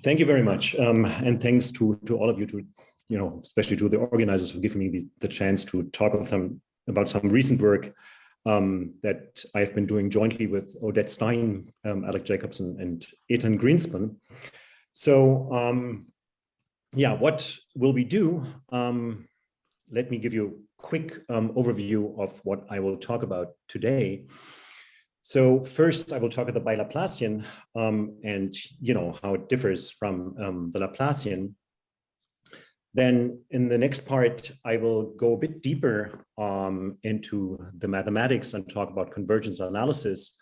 Thank you very much. And thanks to all of you, especially to the organizers for giving me the chance to talk about some recent work that I've been doing jointly with Oded Stein, Alec Jacobson, and Eitan Grinspun. So yeah, what will we do? Let me give you a quick overview of what I will talk about today. So first, I will talk about the Bilaplacian and how it differs from the Laplacian. Then in the next part, I will go a bit deeper into the mathematics and talk about convergence analysis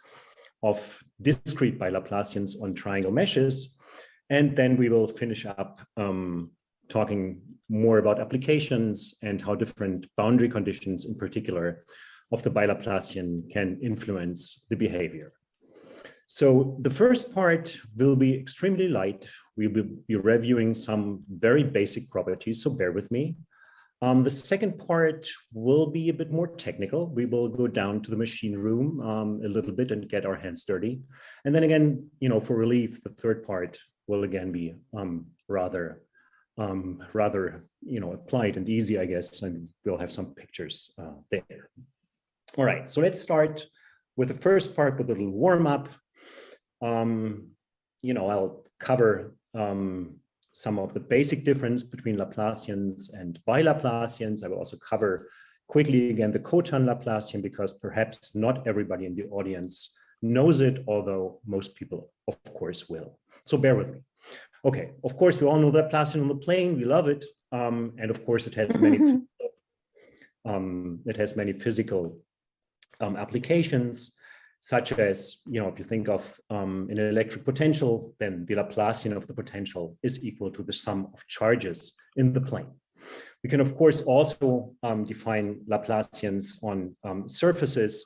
of discrete Bilaplacians on triangle meshes. And then we will finish up talking more about applications and how different boundary conditions in particular of the Bilaplacian can influence the behavior. So the first part will be extremely light. We will be reviewing some very basic properties, so bear with me. The second part will be a bit more technical. We will go down to the machine room a little bit and get our hands dirty. And then again, for relief, the third part will again be rather applied and easy, I guess, and we'll have some pictures there. All right, so let's start with the first part with a little warm up. I'll cover some of the basic difference between Laplacians and Bilaplacians. I will also cover quickly again the COTAN Laplacian, because perhaps not everybody in the audience knows it, although most people, of course, will. So bear with me. Okay, of course, we all know the Laplacian on the plane. We love it. And of course, it has many physical applications, such as, if you think of an electric potential, then the Laplacian of the potential is equal to the sum of charges in the plane. We can, of course, also define Laplacians on surfaces,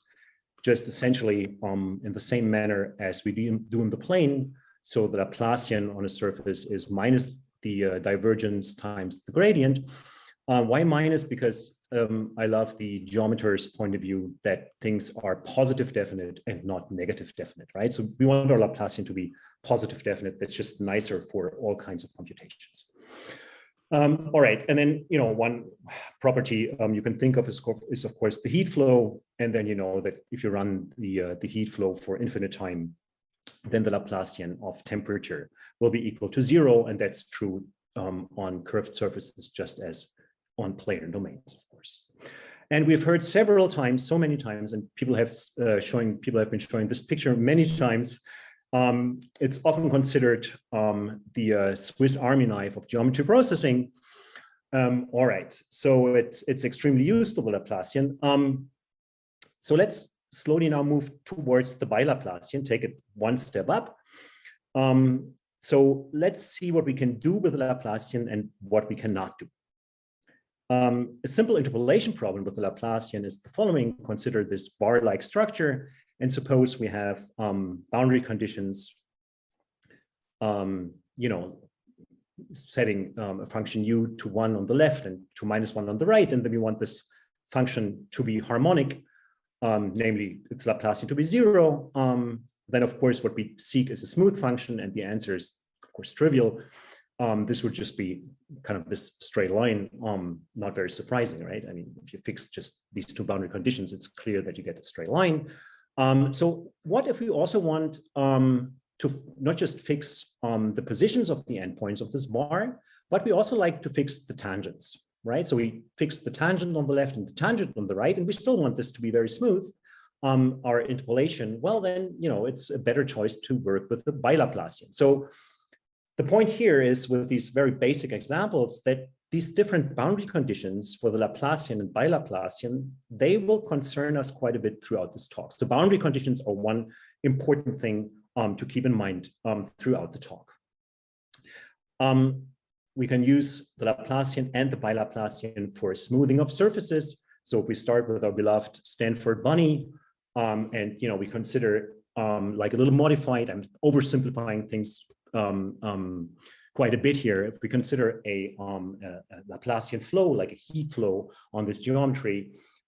just essentially in the same manner as we do in the plane. So the Laplacian on a surface is minus the divergence times the gradient. Why minus? Because I love the geometer's point of view that things are positive definite and not negative definite, right? So we want our Laplacian to be positive definite. That's just nicer for all kinds of computations. All right, and then one property you can think of is of course the heat flow, and then that if you run the heat flow for infinite time, then the Laplacian of temperature will be equal to 0, and that's true on curved surfaces just as on planar domains, of course. And we've heard several times, so many times, and people have been showing this picture many times. It's often considered the Swiss Army knife of geometry processing. All right, so it's extremely useful, Laplacian. So let's slowly now move towards the Bilaplacian, take it one step up. So let's see what we can do with the Laplacian and what we cannot do. A simple interpolation problem with the Laplacian is the following. Consider this bar-like structure, and suppose we have boundary conditions, setting a function u to 1 on the left and to -1 on the right, and then we want this function to be harmonic, namely its Laplacian to be 0. Then, of course, what we seek is a smooth function, and the answer is, of course, trivial. This would just be kind of this straight line, not very surprising, right? I mean, if you fix just these two boundary conditions, it's clear that you get a straight line. So what if we also want to not just fix the positions of the endpoints of this bar, but we also like to fix the tangents, right? So we fix the tangent on the left and the tangent on the right, and we still want this to be very smooth. Our interpolation, well, then, it's a better choice to work with the Bilaplacian. So the point here is, with these very basic examples, that these different boundary conditions for the Laplacian and Bilaplacian, they will concern us quite a bit throughout this talk. So boundary conditions are one important thing to keep in mind throughout the talk. We can use the Laplacian and the Bilaplacian for smoothing of surfaces. So if we start with our beloved Stanford bunny, and we consider like a little modified, I'm oversimplifying things quite a bit here. If we consider a Laplacian flow, like a heat flow on this geometry,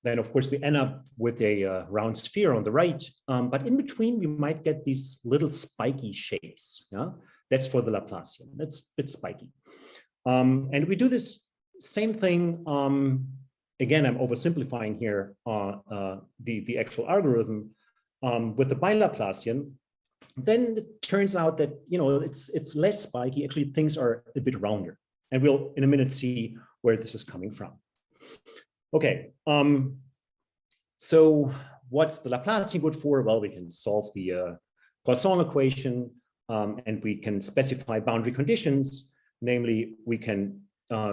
then of course we end up with a round sphere on the right. But in between, we might get these little spiky shapes. Yeah? That's for the Laplacian. That's a bit spiky. And we do this same thing. Again, I'm oversimplifying here the actual algorithm with the Bilaplacian. Then it turns out that, you know, it's less spiky. Actually, things are a bit rounder. And we'll in a minute see where this is coming from. Okay, so what's the Laplacian good for? Well, we can solve the Poisson equation, and we can specify boundary conditions. Namely, we can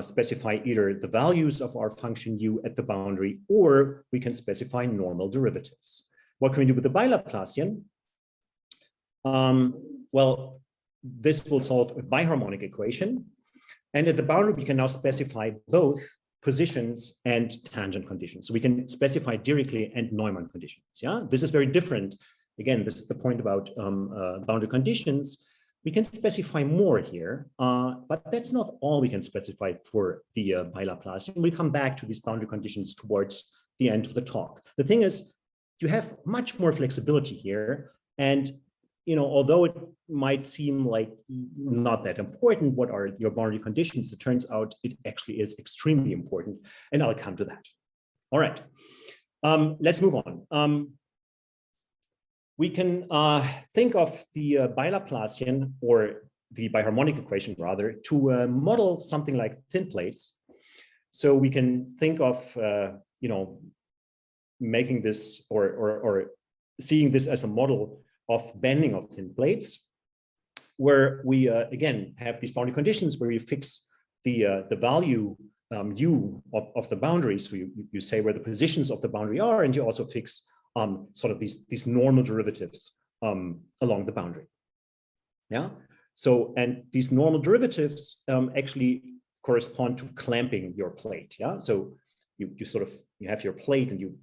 specify either the values of our function u at the boundary, or we can specify normal derivatives. What can we do with the Bilaplacian? Well, this will solve a biharmonic equation. And at the boundary, we can now specify both positions and tangent conditions. So we can specify Dirichlet and Neumann conditions. Yeah, this is very different. Again, this is the point about boundary conditions. We can specify more here, but that's not all we can specify for the Bilaplacian. We'll come back to these boundary conditions towards the end of the talk. The thing is, you have much more flexibility here. And, you know, although it might seem like not that important, what are your boundary conditions? It turns out it actually is extremely important. And I'll come to that. All right, let's move on. We can think of the Bilaplacian, or the biharmonic equation rather, to model something like thin plates. So we can think of, you know, making this or seeing this as a model of bending of thin plates, where we again have these boundary conditions where you fix the value u of the boundary. So you say where the positions of the boundary are, and you also fix sort of these normal derivatives along the boundary. Yeah. So, and these normal derivatives actually correspond to clamping your plate. Yeah. So you sort of, you have your plate, and you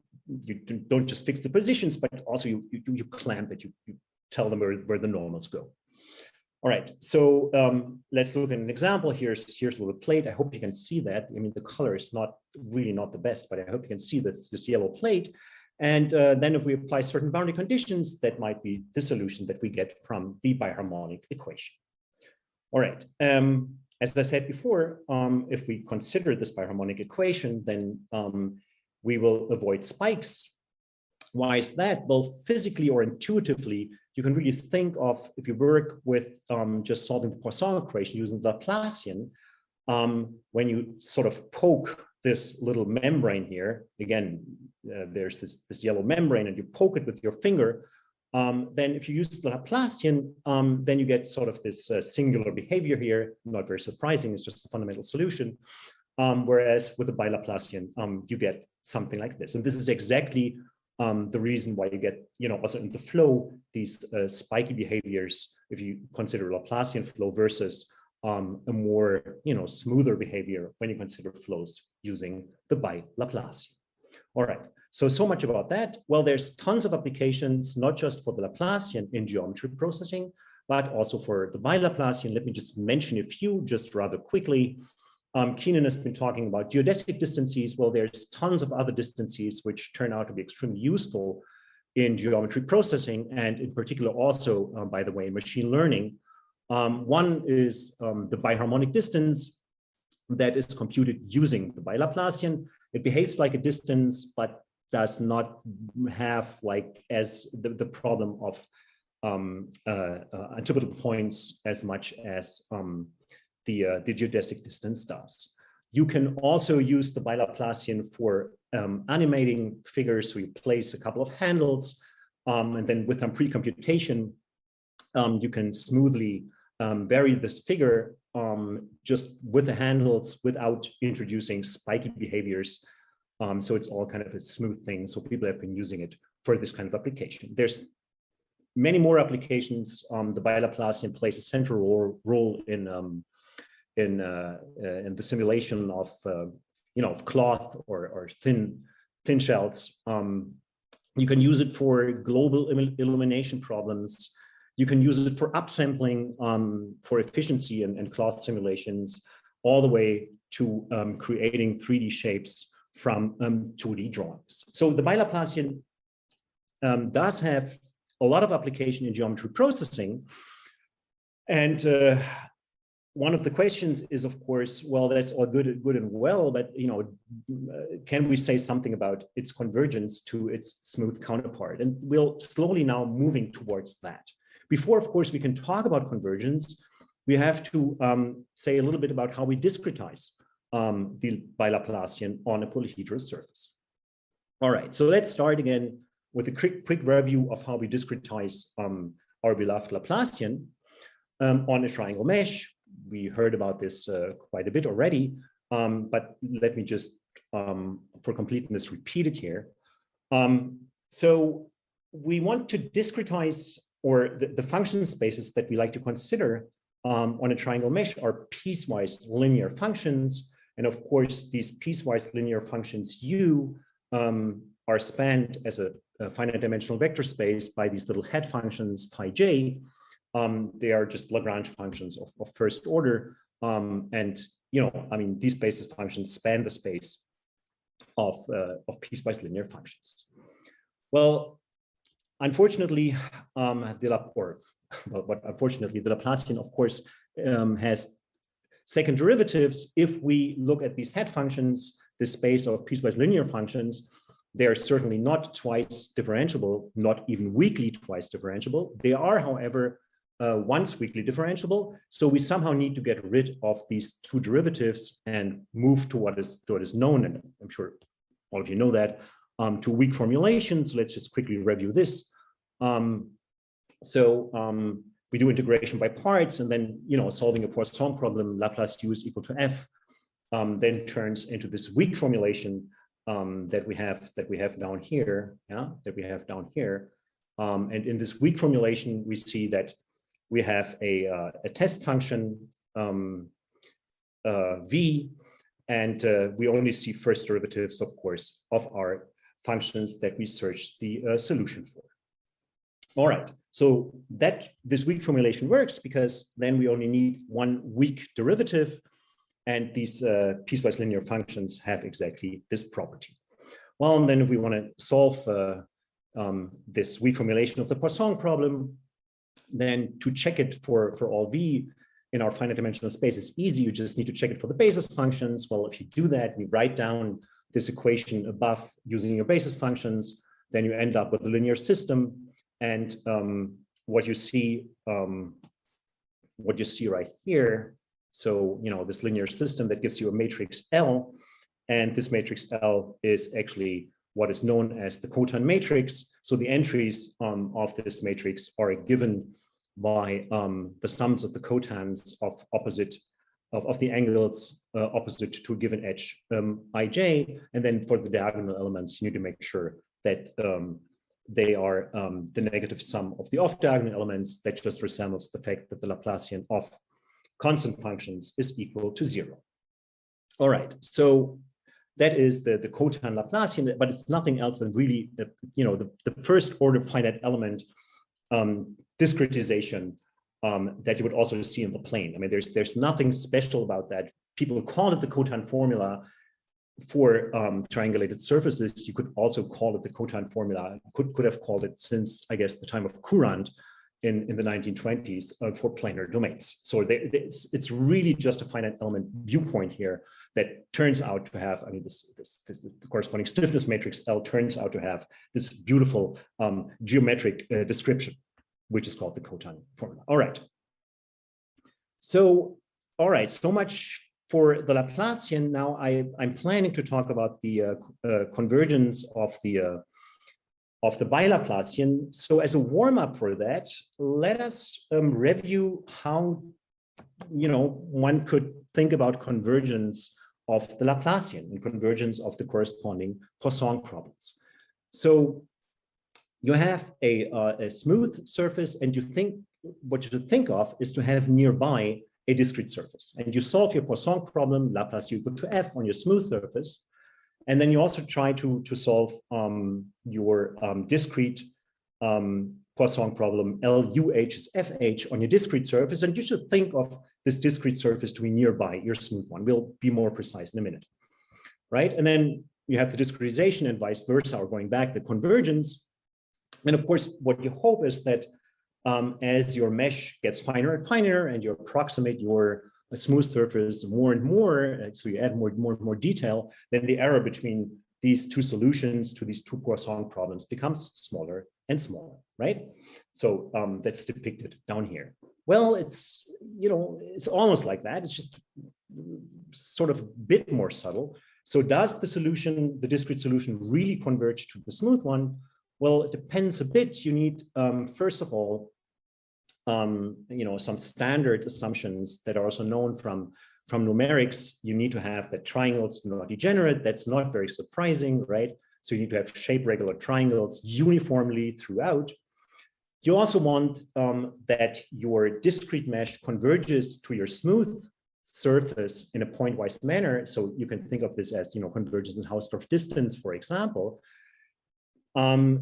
don't just fix the positions, but also you clamp it. You tell them where the normals go. All right. So let's look at an example. Here's a little plate. I hope you can see that. I mean, the color is really not the best, but I hope you can see this yellow plate. And then if we apply certain boundary conditions, that might be the solution that we get from the biharmonic equation. All right. As I said before, if we consider this biharmonic equation, then we will avoid spikes. Why is that? Well, physically or intuitively, you can really think of, if you work with just solving the Poisson equation using the Laplacian, when you sort of poke this little membrane here, again, there's this yellow membrane, and you poke it with your finger, then if you use the Laplacian, then you get sort of this singular behavior here. Not very surprising, it's just a fundamental solution. Whereas with the Bilaplacian, you get something like this. And this is exactly the reason why you get, you know, also in the flow, these spiky behaviors, if you consider Laplacian flow versus a more, you know, smoother behavior when you consider flows using the Bilaplacian. All right, so much about that. Well, there's tons of applications, not just for the Laplacian in geometry processing, but also for the Bilaplacian. Let me just mention a few just rather quickly. Keenan has been talking about geodesic distances. Well, there's tons of other distances which turn out to be extremely useful in geometry processing, and in particular also, by the way, in machine learning. One is the biharmonic distance that is computed using the Bilaplacian. It behaves like a distance, but does not have like as the problem of antipodal points as much as the geodesic distance does. You can also use the Bilaplacian for animating figures. So you place a couple of handles, and then with some pre-computation, you can smoothly vary this figure just with the handles without introducing spiky behaviors. So it's all kind of a smooth thing. So people have been using it for this kind of application. There's many more applications. The Bilaplacian plays a central role in the simulation of you know, of cloth or thin shells. You can use it for global illumination problems. You can use it for upsampling for efficiency and cloth simulations, all the way to creating 3D shapes from 2D drawings. So the Bilaplacian does have a lot of application in geometry processing, And one of the questions is, of course, well, that's all good and well, but can we say something about its convergence to its smooth counterpart? And we'll slowly now moving towards that. Before, of course, we can talk about convergence, we have to say a little bit about how we discretize the Bilaplacian on a polyhedral surface. All right, so let's start again with a quick review of how we discretize our beloved Laplacian on a triangle mesh. We heard about this quite a bit already, but let me just, for completeness, repeat it here. So we want to discretize, or the function spaces that we like to consider on a triangle mesh are piecewise linear functions. And of course, these piecewise linear functions U are spanned as a finite dimensional vector space by these little head functions phi j. They are just Lagrange functions of first order. And, these basis functions span the space of piecewise linear functions. Well, unfortunately, unfortunately, the Laplacian, of course, has second derivatives. If we look at these head functions, the space of piecewise linear functions, they are certainly not twice differentiable, not even weakly twice differentiable. They are, however, once weakly differentiable. So we somehow need to get rid of these two derivatives and move to what is known, and I'm sure all of you know that, to weak formulations. Let's just quickly review this. We do integration by parts, and then solving a Poisson problem, Laplace U is equal to F, then turns into this weak formulation that we have down here, and in this weak formulation, we see that we have a test function v, and we only see first derivatives, of course, of our functions that we search the solution for. All right, so this weak formulation works because then we only need one weak derivative, and these piecewise linear functions have exactly this property. Well, and then if we want to solve this weak formulation of the Poisson problem, then to check it for all v in our finite dimensional space is easy. You just need to check it for the basis functions. Well, if you do that, you write down this equation above using your basis functions, then you end up with a linear system. And what you see right here, so this linear system that gives you a matrix L, and this matrix L is actually what is known as the COTAN matrix. So the entries of this matrix are given by the sums of the cotans of the angles opposite to a given edge ij, and then for the diagonal elements, you need to make sure that they are the negative sum of the off-diagonal elements. That just resembles the fact that the Laplacian of constant functions is equal to 0. All right, so that is the COTAN Laplacian, but it's nothing else than really the first order finite element discretization that you would also see in the plane. I mean, there's nothing special about that. People call it the COTAN formula for triangulated surfaces. You could also call it the COTAN formula. Could have called it since, I guess, the time of Courant in the 1920s for planar domains. So it's really just a finite element viewpoint here that turns out to have, the corresponding stiffness matrix L turns out to have this beautiful geometric description, which is called the COTAN formula. All right. So much for the Laplacian. Now I'm planning to talk about the convergence of the Bilaplacian. So as a warm-up for that, let us review how one could think about convergence of the Laplacian and convergence of the corresponding Poisson problems. So you have a smooth surface, and what you should think of is to have nearby a discrete surface, and you solve your Poisson problem, Laplace equal to F on your smooth surface. And then you also try to solve your discrete Poisson problem, LUH is FH on your discrete surface. And you should think of this discrete surface to be nearby your smooth one. We'll be more precise in a minute, right? And then you have the discretization and vice versa, or going back, the convergence. And of course, what you hope is that as your mesh gets finer and finer and you approximate your smooth surface more and more, so you add more and more detail, then the error between these two solutions to these two Poisson problems becomes smaller and smaller, right? So that's depicted down here. Well, it's, you know, it's almost like that. It's just sort of a bit more subtle. So does the solution, the discrete solution, really converge to the smooth one? Well, it depends a bit. You need, first of all, you know, some standard assumptions that are also known from numerics. You need to have that triangles do not degenerate. That's not very surprising, right? So you need to have shape regular triangles uniformly throughout. You also want that your discrete mesh converges to your smooth surface in a pointwise manner. So you can think of this as, you know, convergence in Hausdorff distance, for example,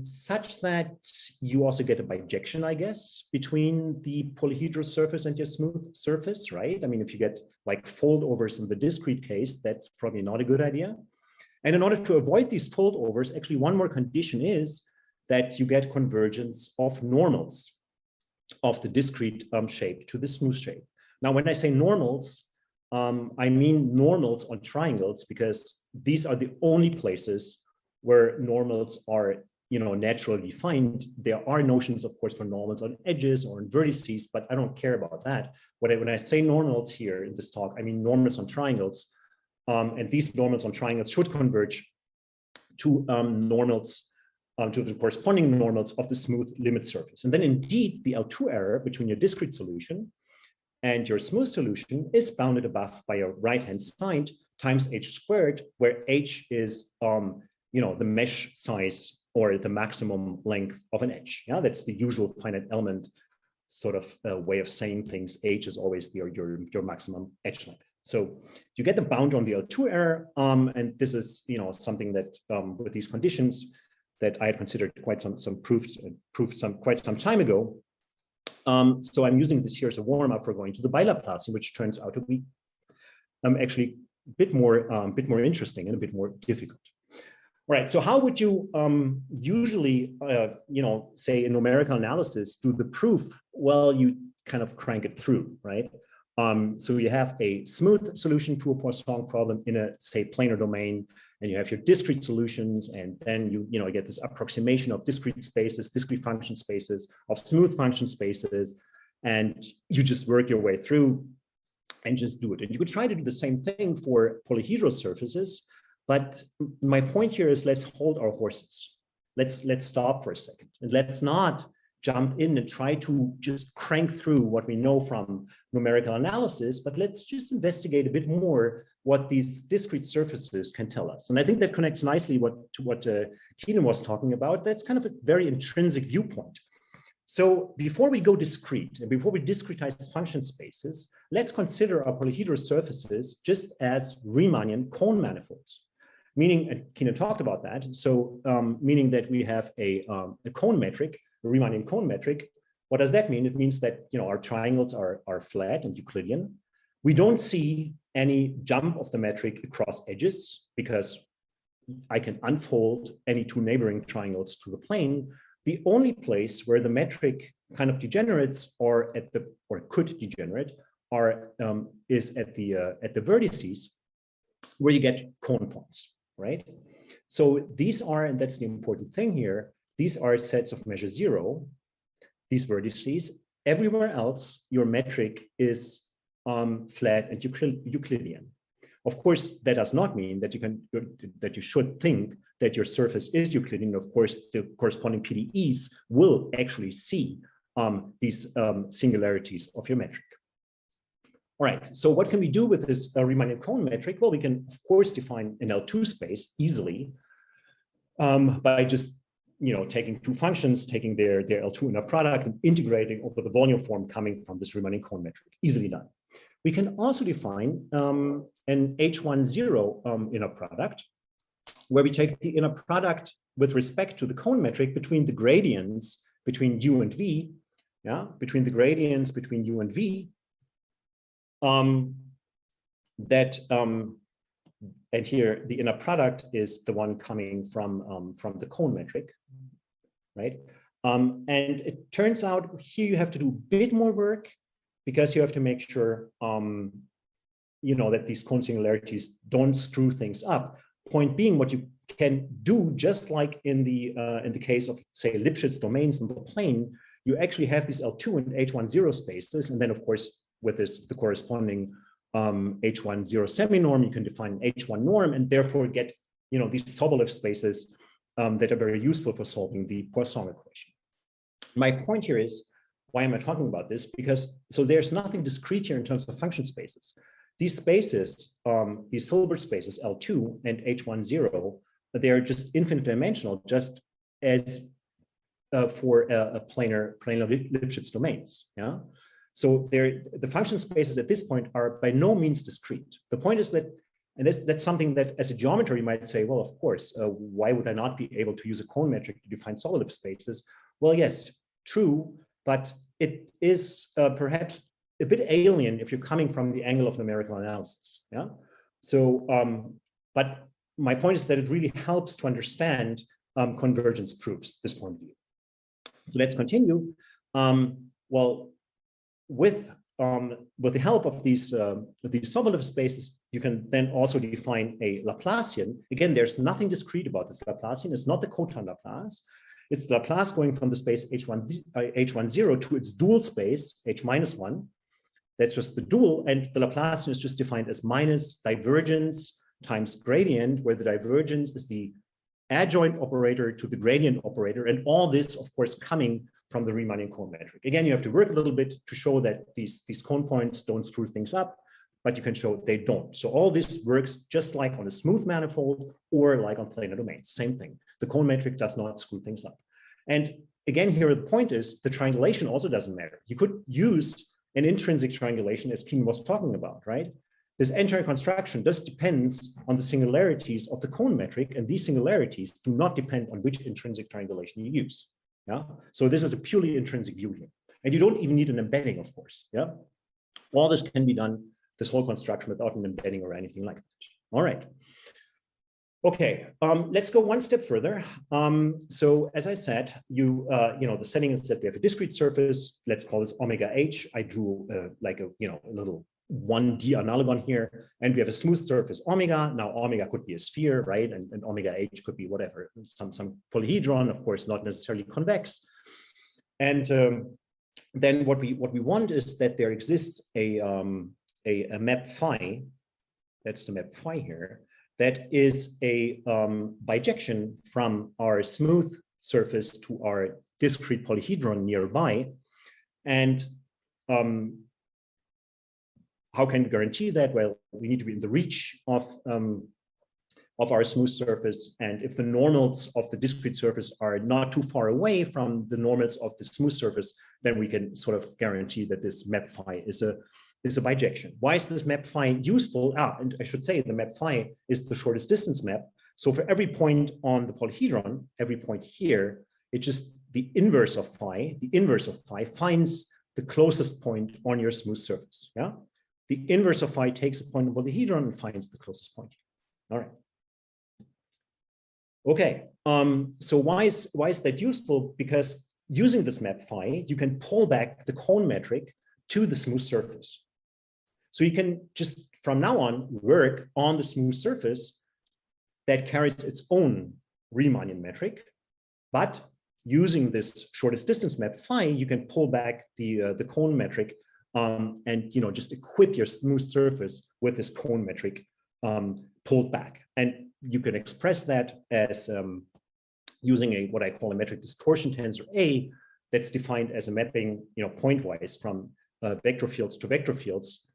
such that you also get a bijection, I guess, between the polyhedral surface and your smooth surface, right? I mean, if you get like foldovers in the discrete case, that's probably not a good idea. And in order to avoid these foldovers, actually one more condition is that you get convergence of normals of the discrete shape to the smooth shape. Now, when I say normals, I mean normals on triangles, because these are the only places where normals are, you know, naturally defined. There are notions, of course, for normals on edges or on vertices, but I don't care about that. When I say normals here in this talk, I mean normals on triangles, and these normals on triangles should converge to normals, to the corresponding normals of the smooth limit surface. And then indeed, the L2 error between your discrete solution and your smooth solution is bounded above by a right-hand side times h squared, where h is, you know, the mesh size or the maximum length of an edge. Yeah, that's the usual finite element sort of way of saying things. H is always your maximum edge length. So you get the bound on the L2 error, and this is, you know, something that with these conditions that I had considered quite some proofs quite some time ago. So I'm using this here as a warm up for going to the Bilaplacian, which turns out to be actually a bit more interesting and a bit more difficult. All right, so how would you usually, you know, say in numerical analysis, do the proof? Well, you kind of crank it through, right? So you have a smooth solution to a Poisson problem in a, say, planar domain, and you have your discrete solutions, and then you get this approximation of discrete spaces, discrete function spaces, of smooth function spaces, and you just work your way through and just do it. And you could try to do the same thing for polyhedral surfaces. But my point here is, let's hold our horses. Let's stop for a second, and let's not jump in and try to just crank through what we know from numerical analysis, but let's just investigate a bit more what these discrete surfaces can tell us. And I think that connects nicely to what Keenan was talking about. That's kind of a very intrinsic viewpoint. So before we go discrete and before we discretize function spaces, let's consider our polyhedral surfaces just as Riemannian cone manifolds. Meaning, Keenan talked about that. So meaning that we have a cone metric, a Riemannian cone metric. What does that mean? It means that our triangles are flat and Euclidean. We don't see any jump of the metric across edges because I can unfold any two neighboring triangles to the plane. The only place where the metric kind of degenerates or could degenerate is at the vertices where you get cone points, right? So these are, and that's the important thing here, these are sets of measure zero, these vertices. Everywhere else, your metric is flat and Euclidean. Of course, that does not mean that you should think that your surface is Euclidean. Of course, the corresponding PDEs will actually see these singularities of your metric. All right, so what can we do with this Riemannian cone metric? Well, we can, of course, define an L2 space easily by just taking two functions, taking their L2 inner product and integrating over the volume form coming from this Riemannian cone metric. Easily done. We can also define an H10 inner product, where we take the inner product with respect to the cone metric between the gradients between U and V, between the gradients between U and V, and here the inner product is the one coming from the cone metric, right? And it turns out here you have to do a bit more work because you have to make sure that these cone singularities don't screw things up. Point being, what you can do, just like in the case of, say, Lipschitz domains in the plane, you actually have these L2 and H10 spaces, and then of course with the corresponding H10 semi-norm, you can define an H1 norm, and therefore get these Sobolev spaces that are very useful for solving the Poisson equation. My point here is, why am I talking about this? Because there's nothing discrete here in terms of function spaces. These spaces, these Hilbert spaces L2 and H10, they're just infinite dimensional, just as for a planar Lipschitz domains. Yeah. So the function spaces at this point are by no means discrete. The point is that, and that's something that as a geometer you might say, well, of course, why would I not be able to use a cone metric to define Sobolev spaces? Well, yes, true, but it is perhaps a bit alien if you're coming from the angle of numerical analysis. Yeah. So, but my point is that it really helps to understand convergence proofs, this point of view. So let's continue. Well, with the help of these Sobolev spaces, you can then also define a Laplacian. Again, there's nothing discrete about this Laplacian. It's not the COTAN Laplace. It's Laplace going from the space H10 to its dual space, H-1. That's just the dual, and the Laplacian is just defined as minus divergence times gradient, where the divergence is the adjoint operator to the gradient operator, and all this, of course, coming from the Riemannian cone metric. Again, you have to work a little bit to show that these cone points don't screw things up, but you can show they don't. So all this works just like on a smooth manifold or like on planar domains, same thing. The cone metric does not screw things up. And again, here the point is the triangulation also doesn't matter. You could use an intrinsic triangulation, as Keen was talking about, right? This entire construction just depends on the singularities of the cone metric, and these singularities do not depend on which intrinsic triangulation you use. Yeah. So this is a purely intrinsic view here, and you don't even need an embedding, of course. Yeah. All this can be done, this whole construction, without an embedding or anything like that. All right. Okay, let's go one step further. So as I said, the setting is that we have a discrete surface. Let's call this omega h. I drew like a little 1D analogon here, and we have a smooth surface omega. Now omega could be a sphere, right? And omega h could be whatever, some polyhedron, of course, not necessarily convex. And then what we want is that there exists a map phi. That's the map phi here. That is a bijection from our smooth surface to our discrete polyhedron nearby. And how can we guarantee that? Well, we need to be in the reach of our smooth surface. And if the normals of the discrete surface are not too far away from the normals of the smooth surface, then we can sort of guarantee that this map phi is a bijection. Why is this map phi useful? And I should say the map phi is the shortest distance map. So for every point on the polyhedron, every point here, it's just the inverse of phi. The inverse of phi finds the closest point on your smooth surface. Yeah, the inverse of phi takes a point on the polyhedron and finds the closest point. All right. Okay. So why is that useful? Because using this map phi, you can pull back the cone metric to the smooth surface. So you can just from now on work on the smooth surface that carries its own Riemannian metric, but using this shortest distance map phi, you can pull back the cone metric and just equip your smooth surface with this cone metric pulled back. And you can express that as using what I call a metric distortion tensor A that's defined as a mapping pointwise from vector fields to vector fields.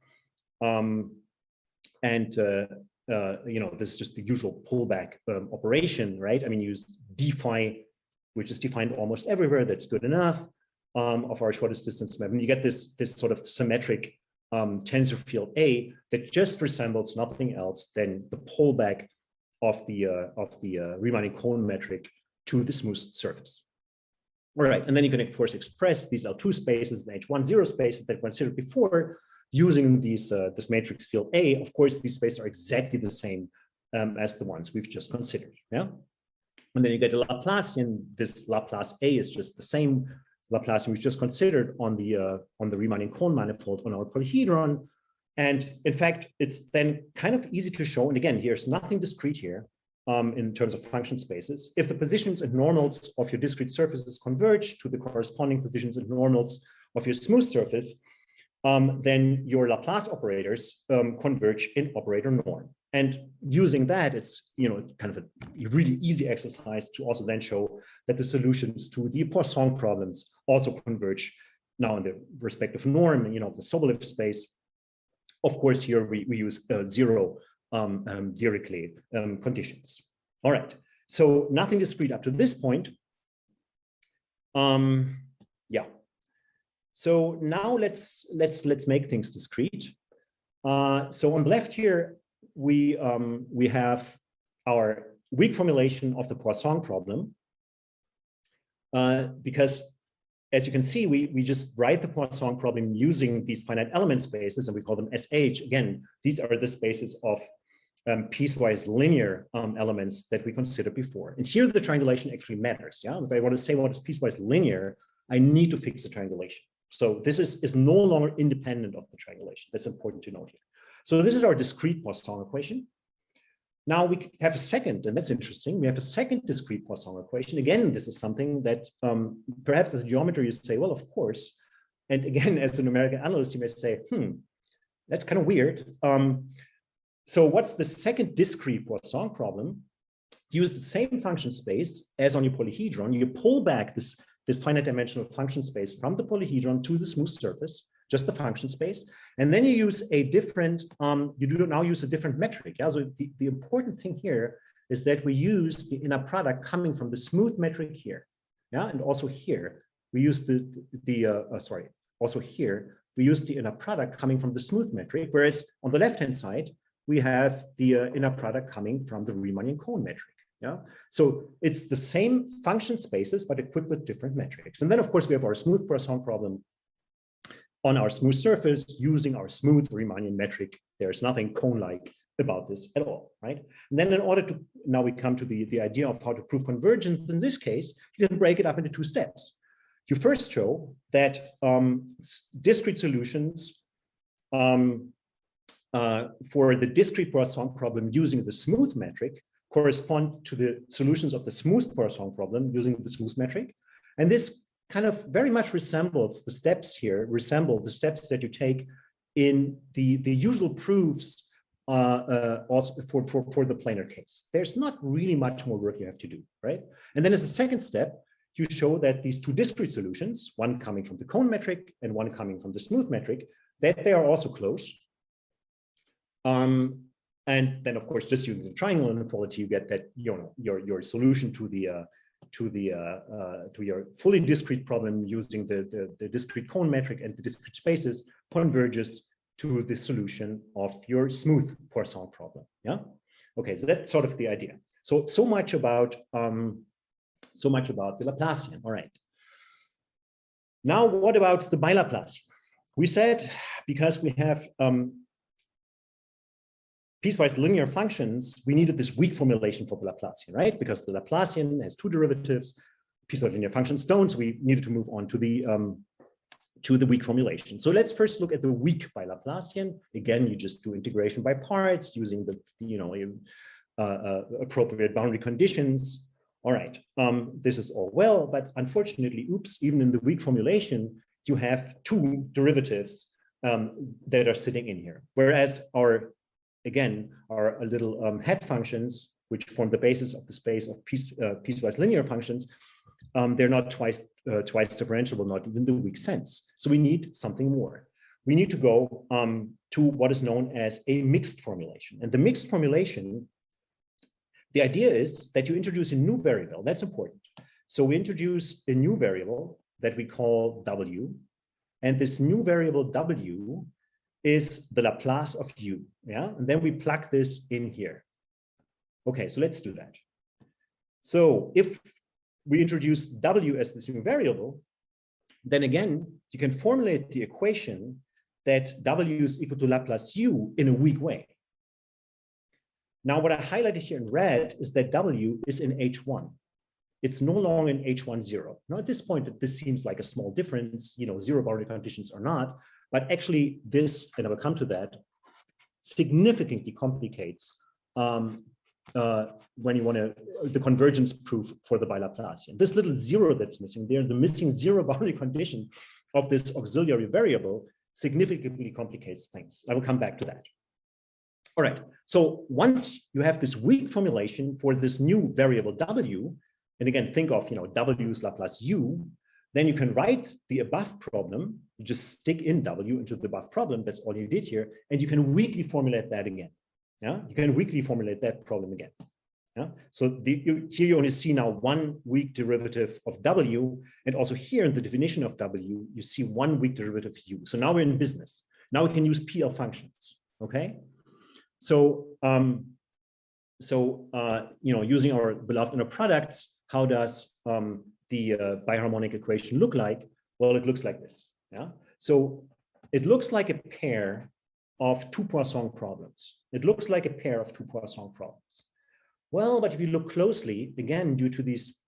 This is just the usual pullback operation, right? I mean, use d phi, which is defined almost everywhere. That's good enough of our shortest distance map. And you get this sort of symmetric tensor field A that just resembles nothing else than the pullback of the Riemannian cone metric to the smooth surface. All right, and then you can of course express these L2 spaces, the H10 spaces that we considered before, using this matrix field A. Of course, these spaces are exactly the same as the ones we've just considered. Yeah. And then you get a Laplacian. This Laplace A is just the same Laplacian we just considered on the Riemannian-Cohn manifold on our polyhedron. And in fact, it's then kind of easy to show. And again, here's nothing discrete here in terms of function spaces. If the positions and normals of your discrete surfaces converge to the corresponding positions and normals of your smooth surface, then your Laplace operators converge in operator norm. And using that, it's kind of a really easy exercise to also then show that the solutions to the Poisson problems also converge now in the respective norm, the Sobolev space. Of course, here we use zero Dirichlet conditions. All right, so nothing discrete up to this point. Yeah. So now let's make things discrete. So on the left here, we have our weak formulation of the Poisson problem, because as you can see, we just write the Poisson problem using these finite element spaces, and we call them SH. Again, these are the spaces of piecewise linear elements that we considered before. And here the triangulation actually matters. Yeah, if I want to say what is piecewise linear, I need to fix the triangulation. So this is no longer independent of the triangulation. That's important to note here. So this is our discrete Poisson equation. Now we have a second, and that's interesting. We have a second discrete Poisson equation. Again, this is something that perhaps as a geometer you say, well, of course. And again, as a numerical analyst, you may say, that's kind of weird. So what's the second discrete Poisson problem? Use the same function space as on your polyhedron. You pull back this finite dimensional function space from the polyhedron to the smooth surface, just the function space. And then you use a different, you do now use a different metric. Yeah? So the important thing here is that we use the inner product coming from the smooth metric here. Yeah, and also here, we use also here, we use the inner product coming from the smooth metric, whereas on the left-hand side, we have the inner product coming from the Riemannian-Cohn metric. Yeah, so it's the same function spaces, but equipped with different metrics. And then, of course, we have our smooth Poisson problem on our smooth surface using our smooth Riemannian metric. There's nothing cone-like about this at all, right? And then in order to, now we come to the idea of how to prove convergence. In this case, you can break it up into two steps. You first show that discrete solutions for the discrete Poisson problem using the smooth metric correspond to the solutions of the smooth Poisson problem using the smooth metric. And this kind of very much resembles the steps here, the steps that you take in the usual proofs also for the planar case. There's not really much more work you have to do, right? And then as a second step, you show that these two discrete solutions, one coming from the cone metric and one coming from the smooth metric, that they are also close. And then, of course, just using the triangle inequality, you get that your solution to your fully discrete problem using the discrete cone metric and the discrete spaces converges to the solution of your smooth Poisson problem. Yeah. Okay, so that's sort of the idea. So much about the Laplacian. All right. Now, what about the Bilaplacian? We said because we have piecewise linear functions, we needed this weak formulation for the Laplacian, right? Because the Laplacian has two derivatives, piecewise linear functions don't, so we needed to move on to the weak formulation. So let's first look at the weak Bilaplacian. Again, you just do integration by parts using the appropriate boundary conditions. All right, this is all well, but unfortunately, oops, even in the weak formulation, you have two derivatives that are sitting in here, whereas our little head functions, which form the basis of the space of piecewise linear functions, they're not twice differentiable, not even the weak sense. So we need something more. We need to go to what is known as a mixed formulation. And the mixed formulation, the idea is that you introduce a new variable. That's important. So we introduce a new variable that we call W. And this new variable W is the Laplace of U, yeah? And then we plug this in here. Okay, so let's do that. So if we introduce W as this new variable, then again, you can formulate the equation that W is equal to Laplace U in a weak way. Now, what I highlighted here in red is that W is in H1. it's no longer in H1 0. Now at this point, this seems like a small difference, zero boundary conditions or not, but actually this, and I will come to that, significantly complicates when you want the convergence proof for the Bilaplacian. This little zero that's missing there, the missing zero boundary condition of this auxiliary variable, significantly complicates things. I will come back to that. All right, so once you have this weak formulation for this new variable W, and again, think of, W is Laplace U, then you can write the above problem, you just stick in W into the above problem, that's all you did here, and you can weakly formulate that again. Yeah, you can weakly formulate that problem again. Yeah, so here you only see now one weak derivative of W, and also here in the definition of W, you see one weak derivative U. So now we're in business. Now we can use PL functions, okay? So, using our beloved inner products, how does the biharmonic equation look like? Well, it looks like this. Yeah. So it looks like a pair of two Poisson problems. It looks like a pair of two Poisson problems. Well, but if you look closely, again, due to these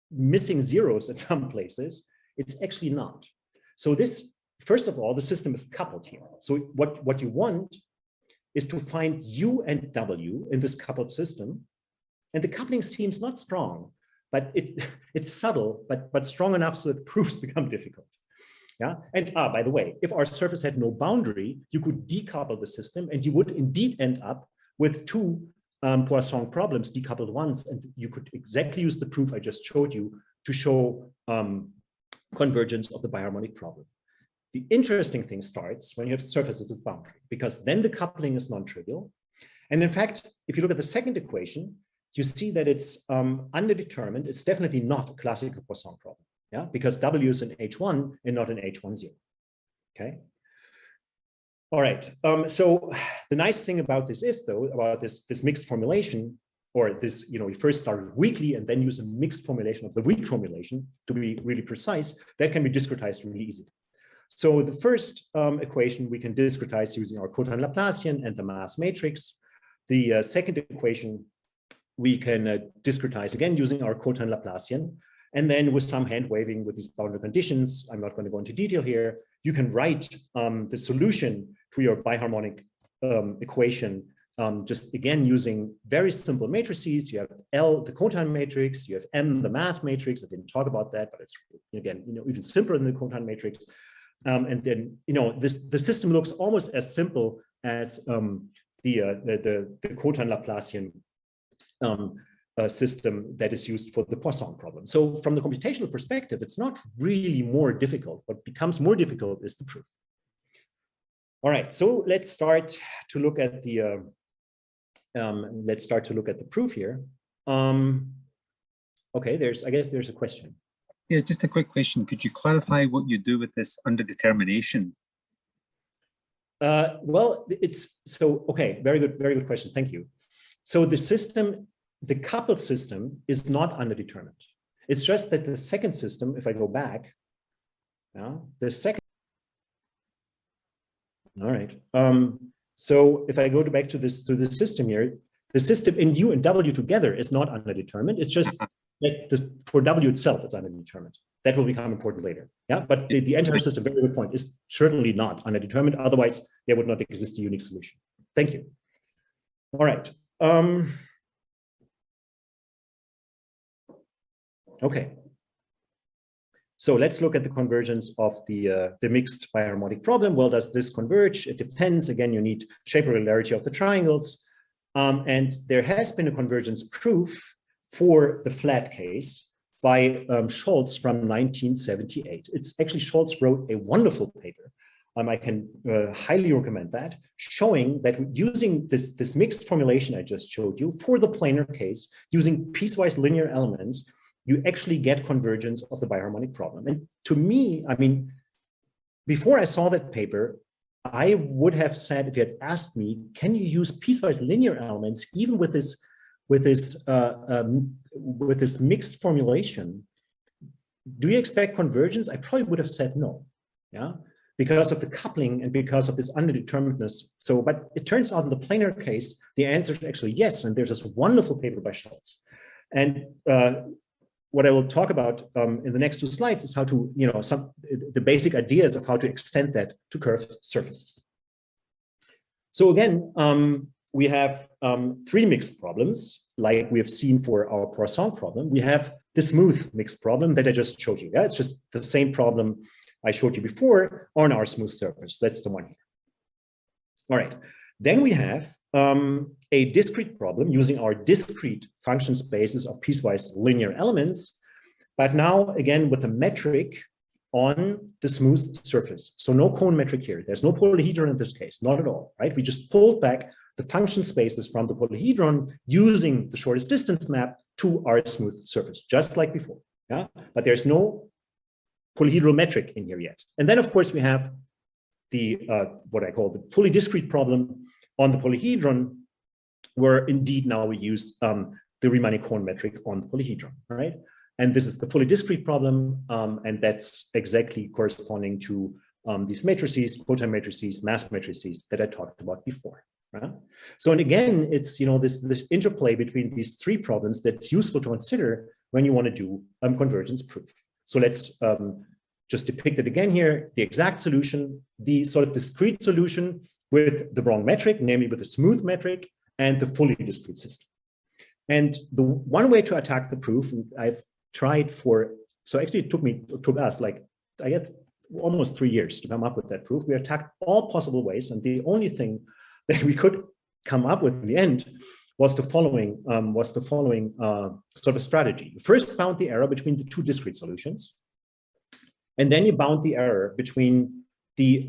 missing zeros at some places, it's actually not. So this, first of all, the system is coupled here. So what you want is to find U and W in this coupled system. And the coupling seems not strong, but it's subtle, but strong enough so that proofs become difficult. Yeah. And by the way, if our surface had no boundary, you could decouple the system and you would indeed end up with two Poisson problems, decoupled ones, and you could exactly use the proof I just showed you to show convergence of the biharmonic problem. The interesting thing starts when you have surfaces with boundary, because then the coupling is non-trivial. And in fact, if you look at the second equation, you see that it's underdetermined. It's definitely not a classical Poisson problem, yeah, because W is in H1 and not in H1 0. Okay. All right. So the nice thing about this is, though, about this mixed formulation, or this, we first started weakly and then use a mixed formulation of the weak formulation to be really precise, that can be discretized really easily. So the first equation we can discretize using our COTAN Laplacian and the mass matrix. The second equation we can discretize again using our COTAN Laplacian. And then with some hand waving with these boundary conditions, I'm not going to go into detail here, you can write the solution to your biharmonic equation just again using very simple matrices. You have L, the COTAN matrix, you have M, the mass matrix. I didn't talk about that, but it's again, even simpler than the COTAN matrix. And then, the system looks almost as simple as the COTAN Laplacian system that is used for the Poisson problem. So from the computational perspective, it's not really more difficult. What becomes more difficult is the proof. All right, so let's start to look at the proof here. Okay, I guess there's a question. Yeah, just a quick question. Could you clarify what you do with this underdetermination? Well, okay, very good question. Thank you. So the system, the coupled system is not underdetermined. It's just that the second system, if I go back, the second. All right. So if I go back to the system here, the system in U and W together is not underdetermined. It's just that for W itself, it's underdetermined. That will become important later. Yeah, but the entire system, very good point, is certainly not underdetermined. Otherwise, there would not exist a unique solution. Thank you. All right. Okay. So let's look at the convergence of the mixed biharmonic problem. Well, does this converge? It depends. Again, you need shape regularity of the triangles. And there has been a convergence proof for the flat case by Scholz from 1978. It's actually, Scholz wrote a wonderful paper. I can highly recommend that, showing that using this mixed formulation I just showed you for the planar case, using piecewise linear elements, you actually get convergence of the biharmonic problem. And to me, I mean, before I saw that paper, I would have said, if you had asked me, can you use piecewise linear elements even with this mixed formulation? Do you expect convergence? I probably would have said no, yeah, because of the coupling and because of this underdeterminedness. So, but it turns out in the planar case, the answer is actually yes. And there's this wonderful paper by Scholz. And what I will talk about in the next two slides is how to, the basic ideas of how to extend that to curved surfaces. So again, we have three mixed problems, like we have seen for our Poisson problem. We have the smooth mixed problem that I just showed you. Yeah, it's just the same problem I showed you before on our smooth surface. That's the one here. All right. Then we have a discrete problem using our discrete function spaces of piecewise linear elements, but now again with a metric on the smooth surface. So no cone metric here. There's no polyhedron in this case, not at all, right? We just pulled back the function spaces from the polyhedron using the shortest distance map to our smooth surface, just like before. Yeah, but there's no polyhedral metric in here yet. And then of course we have the what I call the fully discrete problem on the polyhedron, where indeed now we use the Riemann cone metric on the polyhedron, right? And this is the fully discrete problem, and that's exactly corresponding to these matrices, COTAN matrices, mass matrices that I talked about before. Right? So, and again, it's this interplay between these three problems that's useful to consider when you want to do convergence proof. So let's just depict it again here: the exact solution, the sort of discrete solution with the wrong metric, namely with a smooth metric, and the fully discrete system. And the one way to attack the proof, I've tried for, so actually it took us like, I guess, almost 3 years to come up with that proof. We attacked all possible ways, and the only thing that we could come up with in the end was the following sort of strategy. You first bound the error between the two discrete solutions, and then you bound the error between the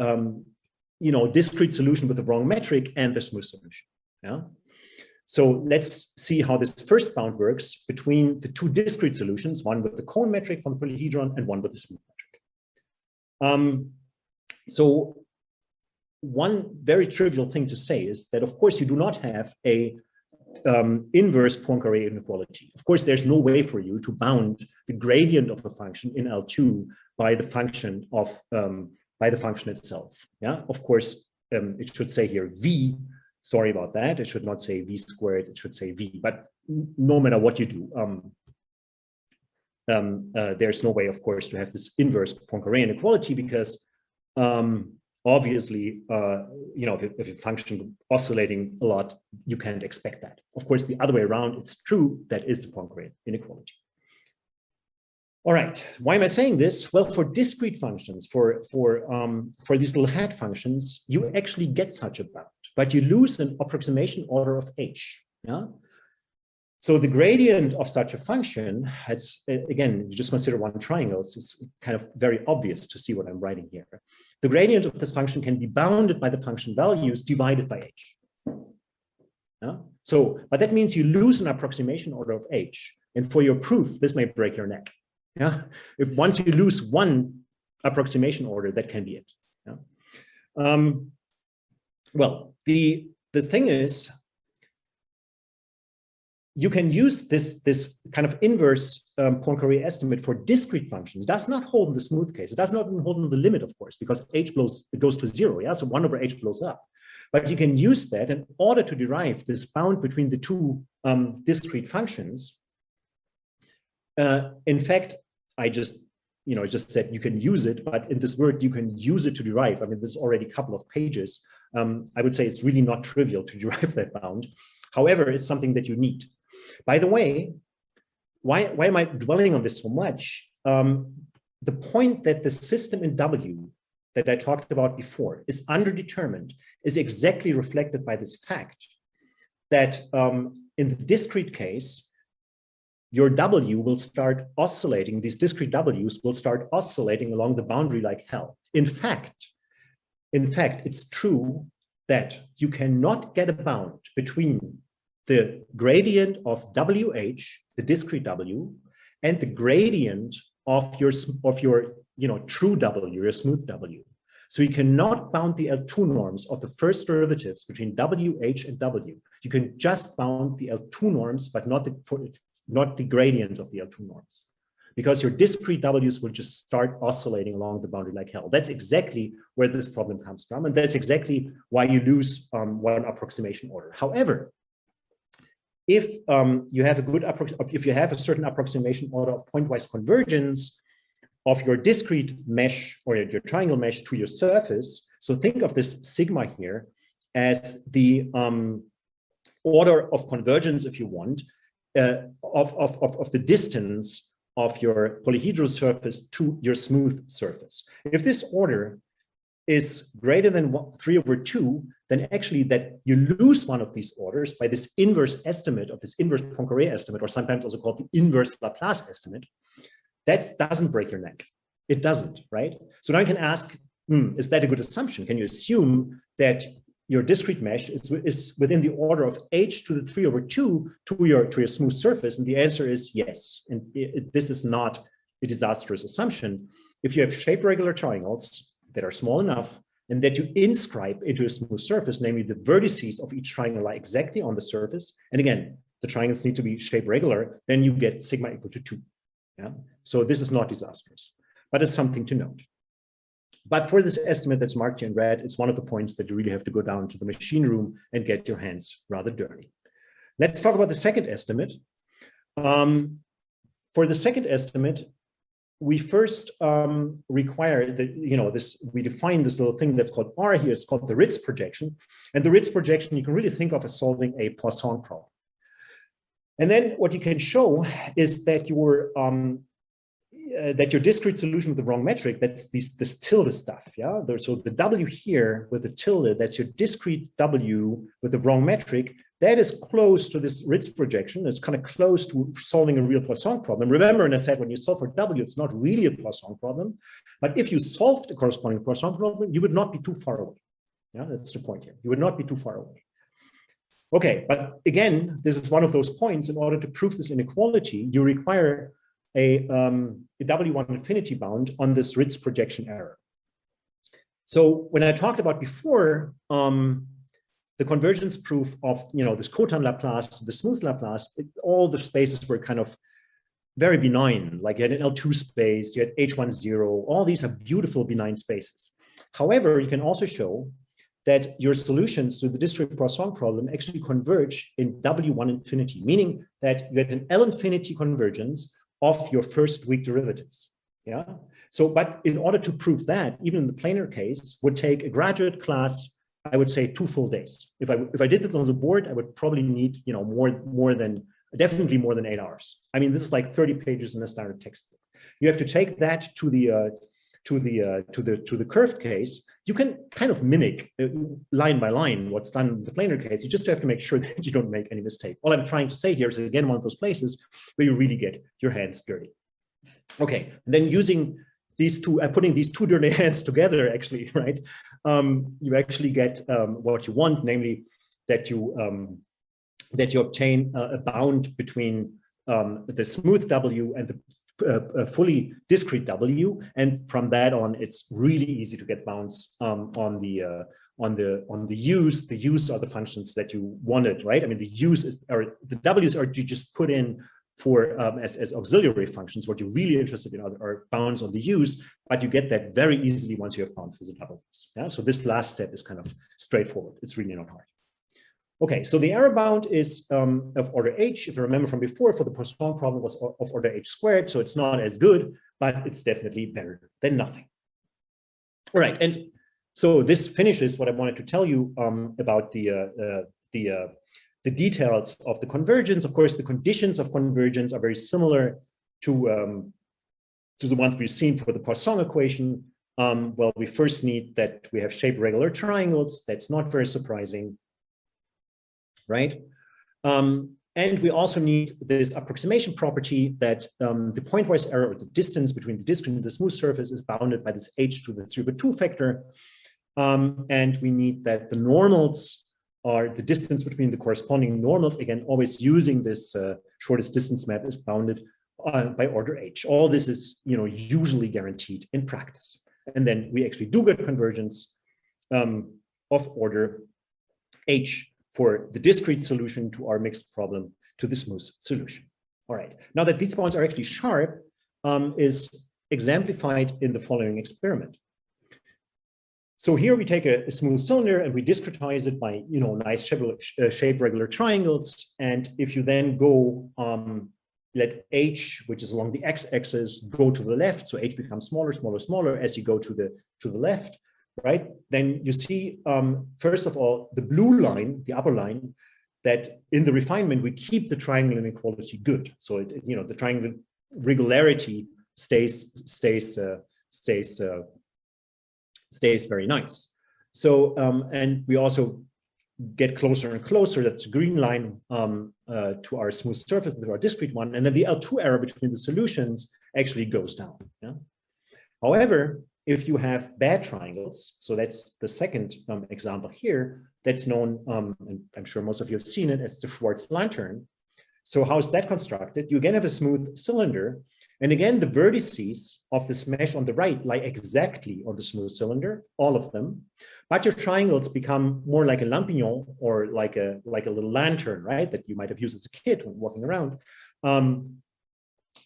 discrete solution with the wrong metric and the smooth solution. Yeah. So let's see how this first bound works between the two discrete solutions, one with the cone metric from the polyhedron and one with the smooth metric. So one very trivial thing to say is that, of course, you do not have a inverse Poincare inequality. Of course, there's no way for you to bound the gradient of a function in L2 by the function of by the function itself. Yeah, of course, it should say here v. Sorry about that. It should not say v squared. It should say v. But no matter what you do, there's no way, of course, to have this inverse Poincare inequality because obviously, if a function oscillating a lot, you can't expect that. Of course, the other way around, it's true that is the Poincare inequality. All right, why am I saying this? Well, for discrete functions, for these little hat functions, you actually get such a bound, but you lose an approximation order of h. Yeah. So the gradient of such a function, it's again, you just consider one triangle. It's kind of very obvious to see what I'm writing here. The gradient of this function can be bounded by the function values divided by h. Yeah? So, but that means you lose an approximation order of h. And for your proof, this may break your neck. Yeah, if once you lose one approximation order, that can be it. Yeah? Well, this thing is, you can use this kind of inverse Poincare estimate for discrete functions. It does not hold in the smooth case. It does not even hold in the limit, of course, because it goes to 0. Yeah, so 1 over h blows up. But you can use that in order to derive this bound between the two discrete functions. In fact, I just said you can use it, but in this word, you can use it to derive. I mean, there's already a couple of pages. I would say it's really not trivial to derive that bound. However, it's something that you need. By the way, why am I dwelling on this so much? The point that the system in W that I talked about before is underdetermined is exactly reflected by this fact that in the discrete case, your W will start oscillating, these discrete W's will start oscillating along the boundary like hell. In fact, it's true that you cannot get a bound between the gradient of WH, the discrete W, and the gradient of your true W, your smooth W. So you cannot bound the L2 norms of the first derivatives between WH and W. You can just bound the L2 norms, but not the gradients of the L2 norms, because your discrete W's will just start oscillating along the boundary like hell. That's exactly where this problem comes from, and that's exactly why you lose one approximation order. However, if you have a certain approximation order of pointwise convergence of your discrete mesh or your triangle mesh to your surface. So think of this sigma here as the order of convergence, if you want, of the distance of your polyhedral surface to your smooth surface. If this order is greater than 3/2, then actually that you lose one of these orders by this inverse estimate of this inverse Poincare estimate, or sometimes also called the inverse Laplace estimate. That doesn't break your neck. It doesn't, right? So now you can ask, is that a good assumption? Can you assume that your discrete mesh is within the order of h to the 3/2 to your smooth surface? And the answer is yes. And this is not a disastrous assumption. If you have shape regular triangles that are small enough and that you inscribe into a smooth surface, namely the vertices of each triangle lie exactly on the surface, and again, the triangles need to be shape regular, then you get sigma equal to 2. Yeah? So this is not disastrous, but it's something to note. But for this estimate that's marked here in red, it's one of the points that you really have to go down to the machine room and get your hands rather dirty. Let's talk about the second estimate. For the second estimate, we first require that, we define this little thing that's called R here. It's called the Ritz projection. And the Ritz projection, you can really think of as solving a Poisson problem. And then what you can show is that your discrete solution with the wrong metric, that's this tilde stuff, yeah? So the W here with the tilde, that's your discrete W with the wrong metric, that is close to this Ritz projection. It's kind of close to solving a real Poisson problem. Remember, and I said, when you solve for W, it's not really a Poisson problem, but if you solved a corresponding Poisson problem, you would not be too far away. Yeah, that's the point here. You would not be too far away. Okay, but again, this is one of those points. In order to prove this inequality, you require a W1 infinity bound on this Ritz projection error. So when I talked about before, the convergence proof of this COTAN Laplace to the smooth Laplace, all the spaces were kind of very benign. Like you had an L2 space, you had H10, all these are beautiful benign spaces. However, you can also show that your solutions to the discrete Poisson problem actually converge in W1 infinity, meaning that you had an L infinity convergence of your first weak derivatives. Yeah. So, but in order to prove that, even in the planar case, would take a graduate class, I would say 2 full days. If I did this on the board, I would probably need definitely more than 8 hours. I mean, this is like 30 pages in a standard textbook. You have to take that to the curved case. You can kind of mimic line by line what's done in the planar case. You just have to make sure that you don't make any mistake. All I'm trying to say here is, again, one of those places where you really get your hands dirty. Okay, and then using these two, putting these two dirty hands together, actually, right? You actually get what you want, namely that you obtain a bound between the smooth W and the fully discrete W, and from that on, it's really easy to get bounds on the U's. The U's are the functions that you wanted, right? I mean, the U's the W's are you just put in for as auxiliary functions. What you're really interested in are bounds on the U's, but you get that very easily once you have bound for the W's. Yeah, so this last step is kind of straightforward. It's really not hard. Okay, so the error bound is of order h. If you remember from before, for the Poisson problem was of order h squared, so it's not as good, but it's definitely better than nothing. All right, and so this finishes what I wanted to tell you about the details of the convergence. Of course, the conditions of convergence are very similar to the ones we've seen for the Poisson equation. Well, we first need that we have shape regular triangles. That's not very surprising, right? And we also need this approximation property that the pointwise error, or the distance between the discrete and the smooth surface, is bounded by this h to the 3/2 factor. And we need that the normals are the distance between the corresponding normals, again, always using this shortest distance map, is bounded by order h. All this is, usually guaranteed in practice. And then we actually do get convergence of order h for the discrete solution to our mixed problem to the smooth solution. All right. Now that these bounds are actually sharp, is exemplified in the following experiment. So here we take a smooth cylinder and we discretize it by, nice shape regular triangles. And if you then go, let H, which is along the x-axis, go to the left, so H becomes smaller, smaller, smaller as you go to the left, right? Then you see, first of all, the blue line, the upper line, that in the refinement we keep the triangle inequality good. So the triangle regularity stays very nice. So and we also get closer and closer, that's the green line, to our smooth surface, to our discrete one, and then the L2 error between the solutions actually goes down. Yeah? However, if you have bad triangles, so that's the second example here, that's known, and I'm sure most of you have seen it, as the Schwarz lantern. So how is that constructed? You again have a smooth cylinder, and again, the vertices of this mesh on the right lie exactly on the smooth cylinder, all of them. But your triangles become more like a lampignon or like a little lantern, right? That you might have used as a kid when walking around. And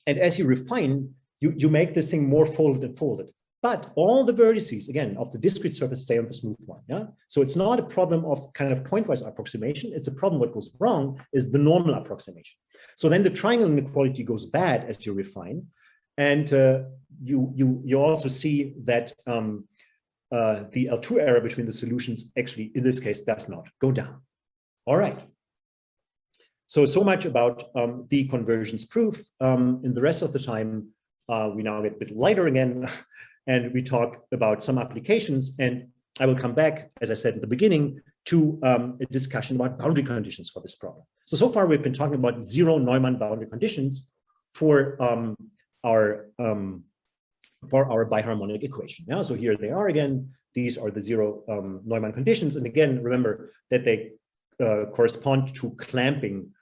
as you refine, you make this thing more folded and folded. But all the vertices, again, of the discrete surface stay on the smooth one. Yeah. So it's not a problem of kind of pointwise approximation. It's a problem. What goes wrong is the normal approximation. So then the triangle inequality goes bad as you refine, and you also see that the L2 error between the solutions actually, in this case, does not go down. All right. So much about the convergence proof. In the rest of the time, we now get a bit lighter again. And we talk about some applications, and I will come back, as I said at the beginning, to a discussion about boundary conditions for this problem. So far we've been talking about zero Neumann boundary conditions for our biharmonic equation. Yeah, so here they are again. These are the zero Neumann conditions, and again, remember that they correspond to clamping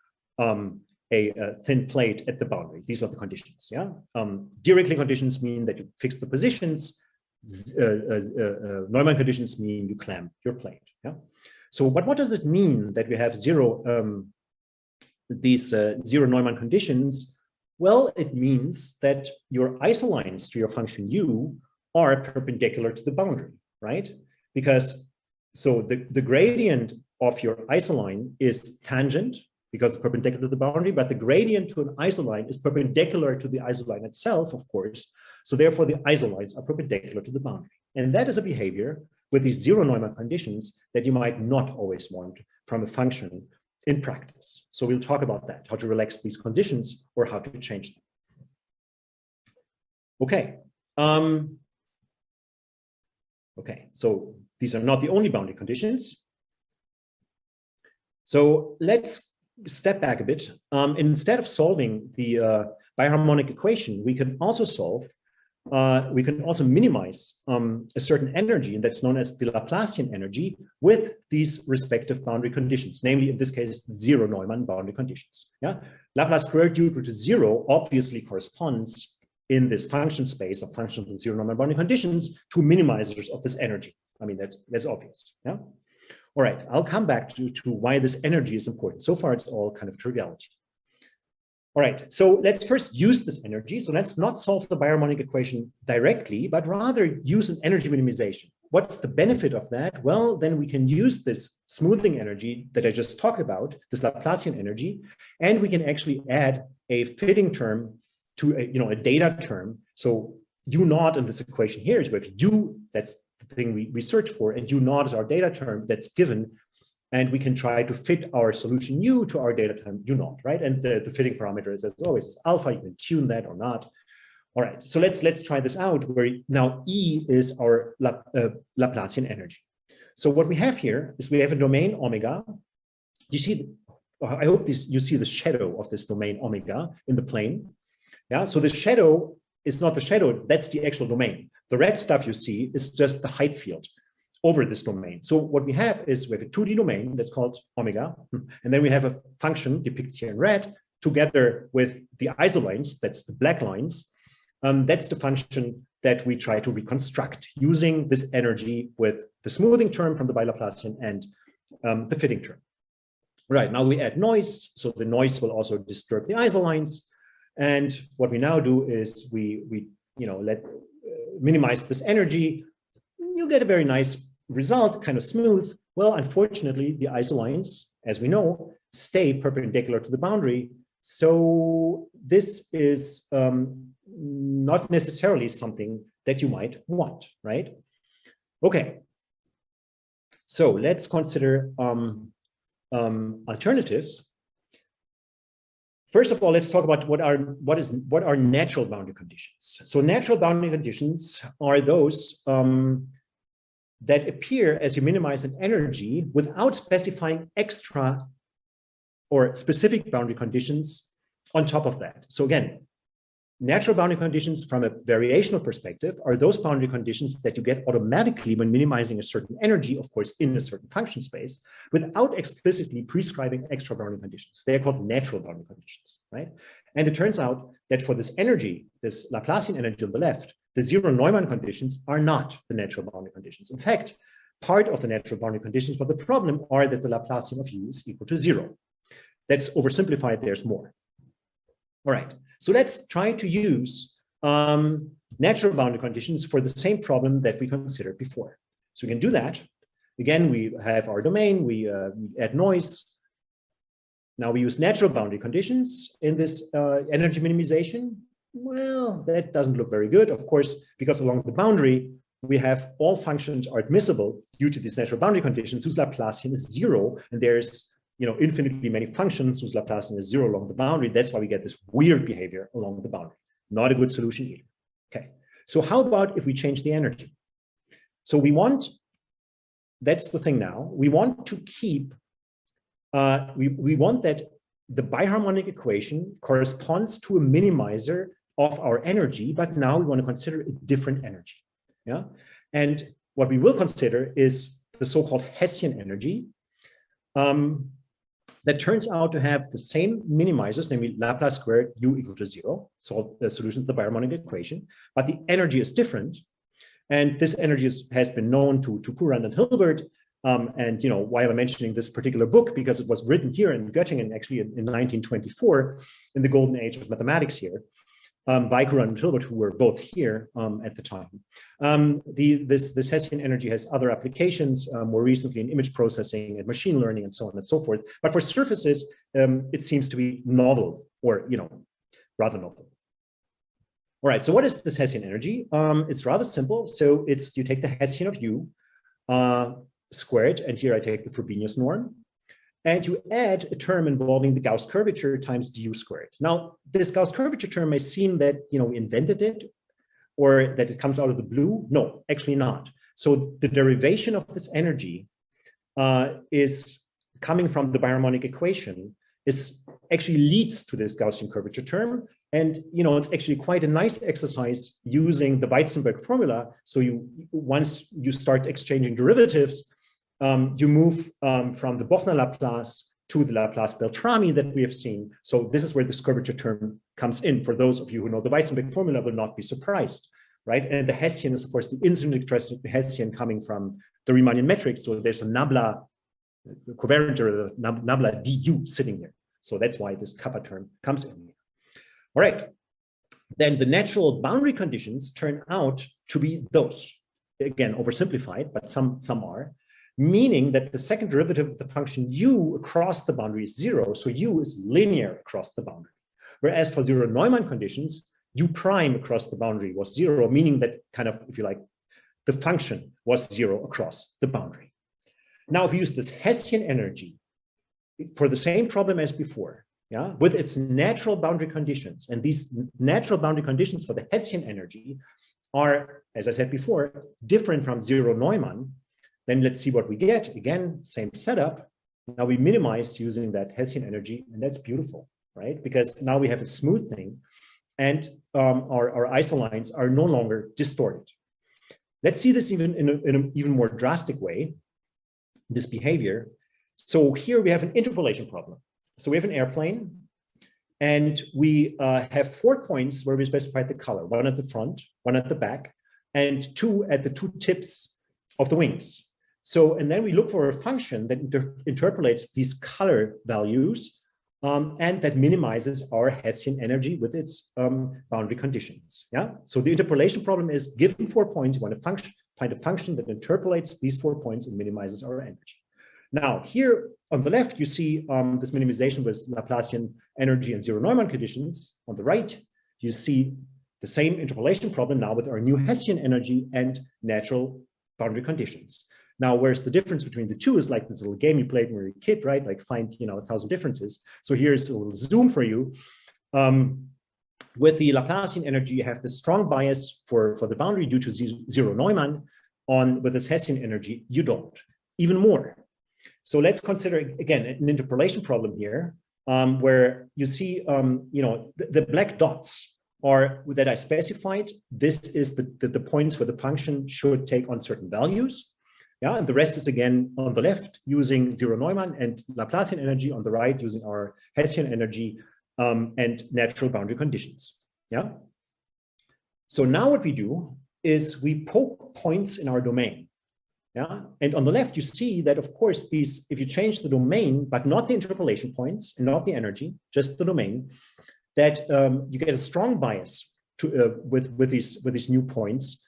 a thin plate at the boundary. These are the conditions. Yeah, Dirichlet conditions mean that you fix the positions. Neumann conditions mean you clamp your plate. Yeah. So, but what does it mean that we have these zero Neumann conditions? Well, it means that your isolines to your function u are perpendicular to the boundary, right? Because so the gradient of your isoline is tangent, because it's perpendicular to the boundary, but the gradient to an isoline is perpendicular to the isoline itself, of course. So therefore, the isolines are perpendicular to the boundary. And that is a behavior with these zero Neumann conditions that you might not always want from a function in practice. So we'll talk about that, how to relax these conditions or how to change them. Okay. Okay, so these are not the only boundary conditions. So let's step back a bit. Instead of solving the biharmonic equation, we can also minimize a certain energy, and that's known as the Laplacian energy, with these respective boundary conditions, namely in this case, zero Neumann boundary conditions. Yeah, Laplace squared u equal to 0 obviously corresponds in this function space of functions with zero Neumann boundary conditions to minimizers of this energy. I mean, that's obvious. Yeah. All right, I'll come back to why this energy is important. So far, it's all kind of triviality. All right, so let's first use this energy. So let's not solve the biharmonic equation directly, but rather use an energy minimization. What's the benefit of that? Well, then we can use this smoothing energy that I just talked about, this Laplacian energy, and we can actually add a fitting term to a data term. So u naught in this equation here is with u, that's the thing we search for, and u naught is our data term that's given, and we can try to fit our solution u to our data term u naught, right? And the fitting parameter is, as always, is alpha. You can tune that or not. All right, so let's try this out, where now E is our Laplacian energy. So what we have here is we have a domain omega. You see, I hope you see the shadow of this domain omega in the plane. Yeah, so the shadow is not the shadow, that's the actual domain. The red stuff you see is just the height field over this domain. So what we have is we have a 2D domain that's called omega, and then we have a function depicted here in red together with the isolines, that's the black lines. That's the function that we try to reconstruct using this energy with the smoothing term from the Bilaplacian and the fitting term. Right, now we add noise, so the noise will also disturb the isolines. And what we now do is we minimize this energy, you get a very nice result, kind of smooth. Well, unfortunately, the isolines, as we know, stay perpendicular to the boundary. So this is not necessarily something that you might want, right? Okay. So let's consider alternatives. First of all, let's talk about what are natural boundary conditions. So natural boundary conditions are those that appear as you minimize an energy without specifying extra or specific boundary conditions on top of that. So again, natural boundary conditions from a variational perspective are those boundary conditions that you get automatically when minimizing a certain energy, of course, in a certain function space, without explicitly prescribing extra boundary conditions. They are called natural boundary conditions, right? And it turns out that for this energy, this Laplacian energy on the left, the zero Neumann conditions are not the natural boundary conditions. In fact, part of the natural boundary conditions for the problem are that the Laplacian of u is equal to 0. That's oversimplified, there's more. All right, so let's try to use natural boundary conditions for the same problem that we considered before. So we can do that. Again, we have our domain, we add noise. Now we use natural boundary conditions in this energy minimization. Well, that doesn't look very good, of course, because along the boundary, we have all functions are admissible due to these natural boundary conditions whose Laplacian is 0, and there's infinitely many functions whose Laplacian is 0 along the boundary. That's why we get this weird behavior along the boundary. Not a good solution either. Okay, so how about if we change the energy? So we want, that's the thing now, we want to keep, we want that the biharmonic equation corresponds to a minimizer of our energy, but now we want to consider a different energy. Yeah, and what we will consider is the so-called Hessian energy. That turns out to have the same minimizers, namely Laplace squared u equal to 0, so the solution to the biharmonic equation, but the energy is different. And this energy has been known to Courant and Hilbert. And why am I mentioning this particular book? Because it was written here in Göttingen, actually in 1924, in the golden age of mathematics here, by Courant and Hilbert, who were both here at the time. This Hessian energy has other applications, more recently in image processing and machine learning and so on and so forth. But for surfaces, it seems to be novel, or rather novel. All right, so what is this Hessian energy? It's rather simple. So you take the Hessian of u squared, and here I take the Frobenius norm, and you add a term involving the Gauss curvature times du squared. Now, this Gauss curvature term may seem that we invented it, or that it comes out of the blue. No, actually not. So the derivation of this energy is coming from the biharmonic equation. Is actually leads to this Gaussian curvature term, and it's actually quite a nice exercise using the Weizenberg formula. So once you start exchanging derivatives, you move from the Bochner Laplace to the Laplace Beltrami that we have seen. So this is where this curvature term comes in. For those of you who know the Weizenberg formula will not be surprised, right? And the Hessian is, of course, the intrinsic Hessian coming from the Riemannian metric. So there's a nabla covariant or nabla du sitting there. So that's why this kappa term comes in here. All right. Then the natural boundary conditions turn out to be those. Again, oversimplified, but some are. Meaning that the second derivative of the function u across the boundary is 0, so u is linear across the boundary. Whereas for zero Neumann conditions, u prime across the boundary was 0, meaning that kind of, if you like, the function was 0 across the boundary. Now, if we use this Hessian energy for the same problem as before, yeah, with its natural boundary conditions, and these natural boundary conditions for the Hessian energy are, as I said before, different from zero Neumann, then let's see what we get. Again, same setup. Now we minimize using that Hessian energy, and that's beautiful, right? Because now we have a smooth thing, and our isolines are no longer distorted. Let's see this even in an even more drastic way, this behavior. So here we have an interpolation problem. So we have an airplane, and we have 4 points where we specified the color, 1 at the front, 1 at the back, and 2 at the 2 tips of the wings. So, and then we look for a function that interpolates these color values and that minimizes our Hessian energy with its boundary conditions. Yeah. So the interpolation problem is, given 4 points, you want a function find a function that interpolates these 4 points and minimizes our energy. Now, here on the left, you see this minimization with Laplacian energy and zero Neumann conditions. On the right, you see the same interpolation problem now with our new Hessian energy and natural boundary conditions. Now, where's the difference between the two is like this little game you played when you were a kid, right? Like find, 1,000 differences. So here's a little zoom for you. With the Laplacian energy, you have this strong bias for the boundary due to zero Neumann. With this Hessian energy, you don't. Even more. So let's consider, again, an interpolation problem here, where you see, the black dots are that I specified. This is the points where the function should take on certain values. Yeah, and the rest is again on the left using zero Neumann and Laplacian energy, on the right using our Hessian energy and natural boundary conditions. Yeah. So now what we do is we poke points in our domain. Yeah, and on the left you see that of course if you change the domain but not the interpolation points and not the energy, just the domain, that you get a strong bias to with these new points.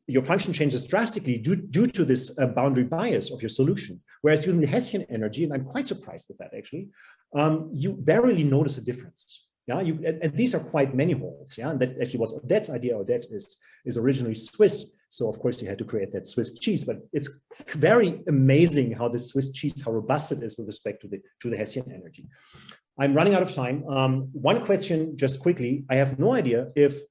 Your function changes drastically due to this boundary bias of your solution. Whereas using the Hessian energy, and I'm quite surprised with that actually, you barely notice a difference. Yeah, and these are quite many holes. Yeah, and that actually was Oded's idea. Oded is originally Swiss, so of course he had to create that Swiss cheese. But it's very amazing how this Swiss cheese, how robust it is with respect to the Hessian energy. I'm running out of time. One question, just quickly. I have no idea if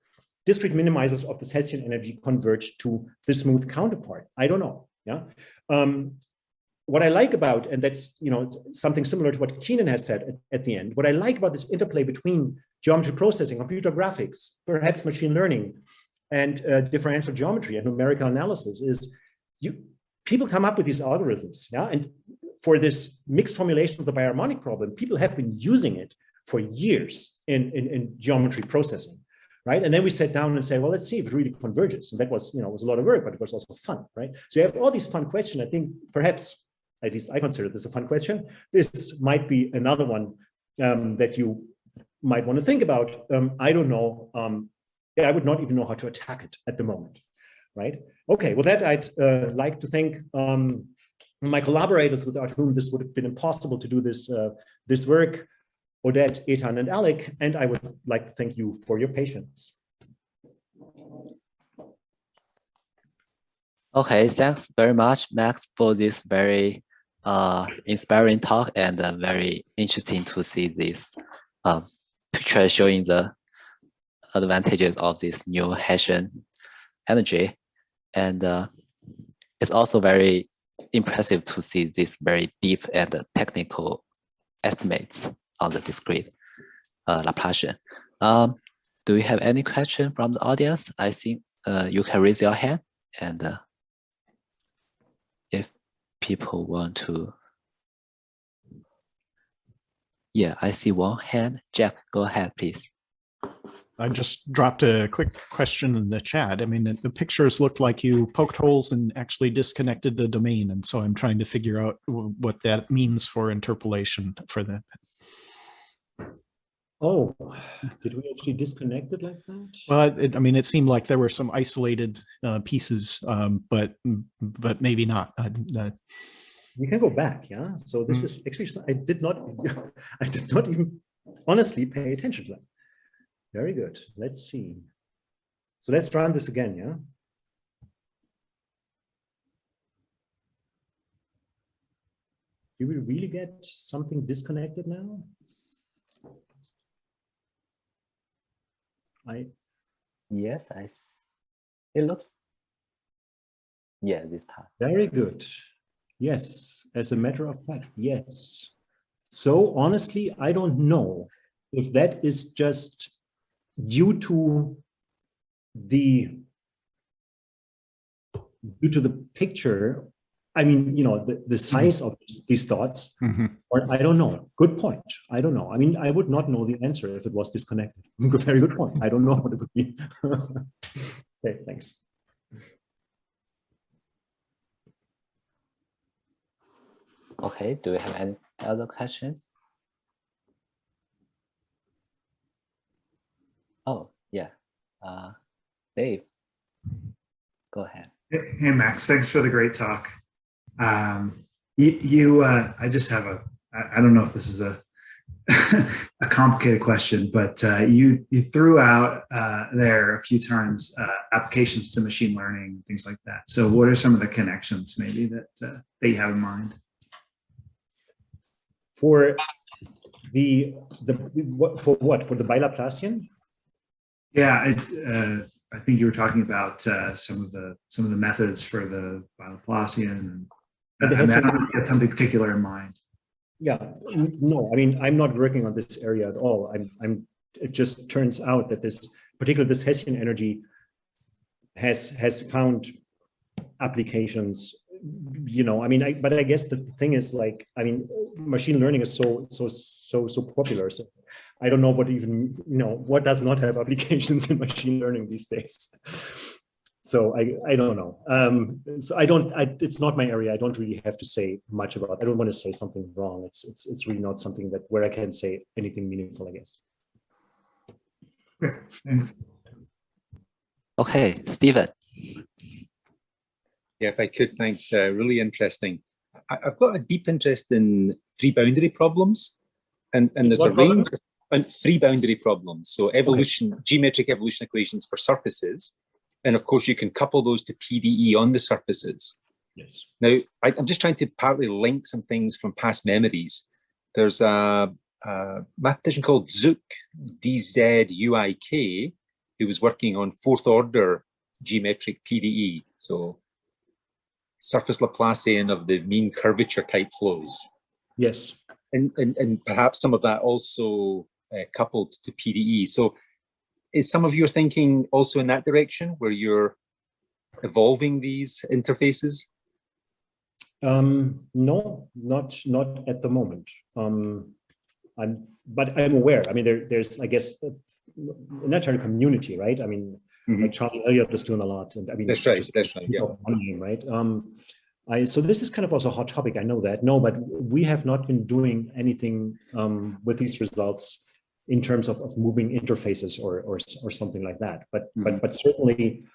discrete minimizers of this Hessian energy converge to the smooth counterpart. I don't know. Yeah. What I like about, and that's something similar to what Keenan has said at the end, what I like about this interplay between geometry processing, computer graphics, perhaps machine learning, and differential geometry and numerical analysis is people come up with these algorithms. Yeah. And for this mixed formulation of the biharmonic problem, people have been using it for years in geometry processing. Right. And then we sat down and said, well, let's see if it really converges. And that was, was a lot of work, but it was also fun. Right. So you have all these fun questions. I think perhaps, at least I consider this a fun question. This might be another one that you might want to think about. I don't know. I would not even know how to attack it at the moment. Right. OK, with that, I'd like to thank my collaborators without whom this would have been impossible to do this work. Oded, Eitan, and Alec, and I would like to thank you for your patience. Okay, thanks very much, Max, for this very inspiring talk, and very interesting to see this picture showing the advantages of this new Hessian energy. And it's also very impressive to see this very deep and technical estimates on the discrete Laplacian. Do you have any question from the audience? I think you can raise your hand, and if people want to. Yeah, I see one hand. Jack, go ahead, please. I just dropped a quick question in the chat. I mean, the pictures look like you poked holes and actually disconnected the domain. And so I'm trying to figure out what that means for interpolation for the. Oh, did we actually disconnect it like that? Well, I mean, it seemed like there were some isolated pieces, but maybe not. We can go back, yeah. So this is actually I did not even honestly pay attention to that. Very good. Let's see. So let's run this again, yeah. Do we really get something disconnected now? Yes, it looks, yeah, this part. Very good. Yes, as a matter of fact, yes. So honestly, I don't know if that is just due to the picture. I mean, the size of these dots, or I don't know. Good point. I don't know. I mean, I would not know the answer if it was disconnected. Very good point. I don't know what it would be. Okay, thanks. Okay, do we have any other questions? Oh, yeah. Dave, go ahead. Hey, Max, thanks for the great talk. I just have I don't know if this is a a complicated question, but you threw out there a few times applications to machine learning, things like that. So what are some of the connections maybe that you have in mind? For for the Bilaplacian? Yeah, I think you were talking about some of the methods for the Bilaplacian. I don't know if you had something particular in mind. Yeah, no, I mean, I'm not working on this area at all. It just turns out that particularly this Hessian energy has found applications, I mean, but I guess the thing is, like, I mean, machine learning is so popular. So I don't know what does not have applications in machine learning these days. So I don't know. So it's not my area. I don't really have to say much about it. I don't want to say something wrong. It's really not something where I can say anything meaningful, I guess. Okay, thanks. Okay, Stephen. Yeah, if I could, thanks. Really interesting. I've got a deep interest in free boundary problems, and there's a range of free boundary problems. So geometric evolution equations for surfaces. And of course, you can couple those to PDE on the surfaces. Yes. Now, I'm just trying to partly link some things from past memories. There's a mathematician called Zuck, DZUIK, who was working on fourth order geometric PDE. So surface Laplacian of the mean curvature type flows. Yes. And perhaps some of that also coupled to PDE. So is some of your thinking also in that direction, where you're evolving these interfaces? No, not at the moment. But I'm aware. I mean, there's, I guess, an entire community, right? I mean, like Charlie Elliott is doing a lot, and I mean, that's right. Yeah. Right. So this is kind of also a hot topic. I know that. No, but we have not been doing anything with these results in terms of moving interfaces or something like that. But certainly,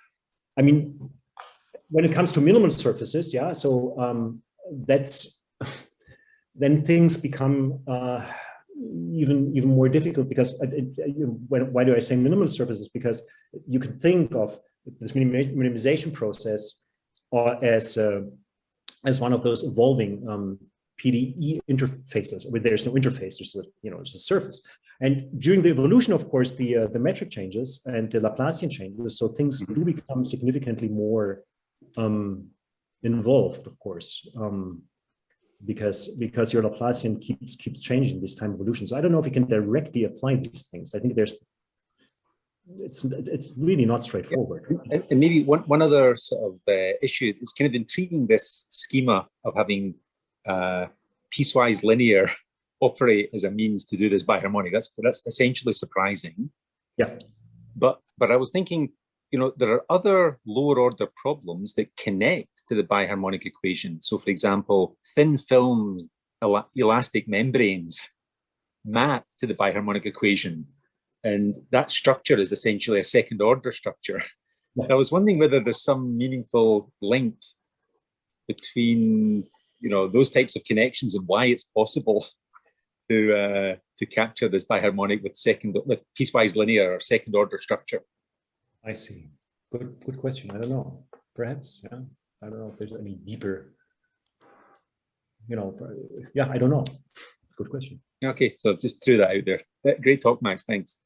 I mean, when it comes to minimal surfaces, yeah. So that's then things become even more difficult, because why do I say minimal surfaces? Because you can think of this minimization process as one of those evolving PDE interfaces where there's no interface, there's a surface. And during the evolution, of course, the metric changes and the Laplacian changes, so things do become significantly more involved, of course, because your Laplacian keeps changing this time evolution. So I don't know if you can directly apply these things. I think it's really not straightforward. And maybe one other sort of issue is kind of intriguing, this schema of having piecewise linear operate as a means to do this biharmonic. That's essentially surprising. Yeah. But I was thinking, there are other lower order problems that connect to the biharmonic equation. So for example, thin film elastic membranes map to the biharmonic equation. And that structure is essentially a second order structure. Yeah. So I was wondering whether there's some meaningful link between those types of connections and why it's possible to capture this biharmonic with piecewise linear or second order structure. I see. Good question. I don't know. Perhaps, yeah. I don't know if there's any deeper, yeah, I don't know. Good question. Okay, so just threw that out there. Great talk, Max. Thanks.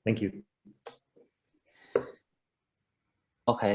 Thank you. Okay.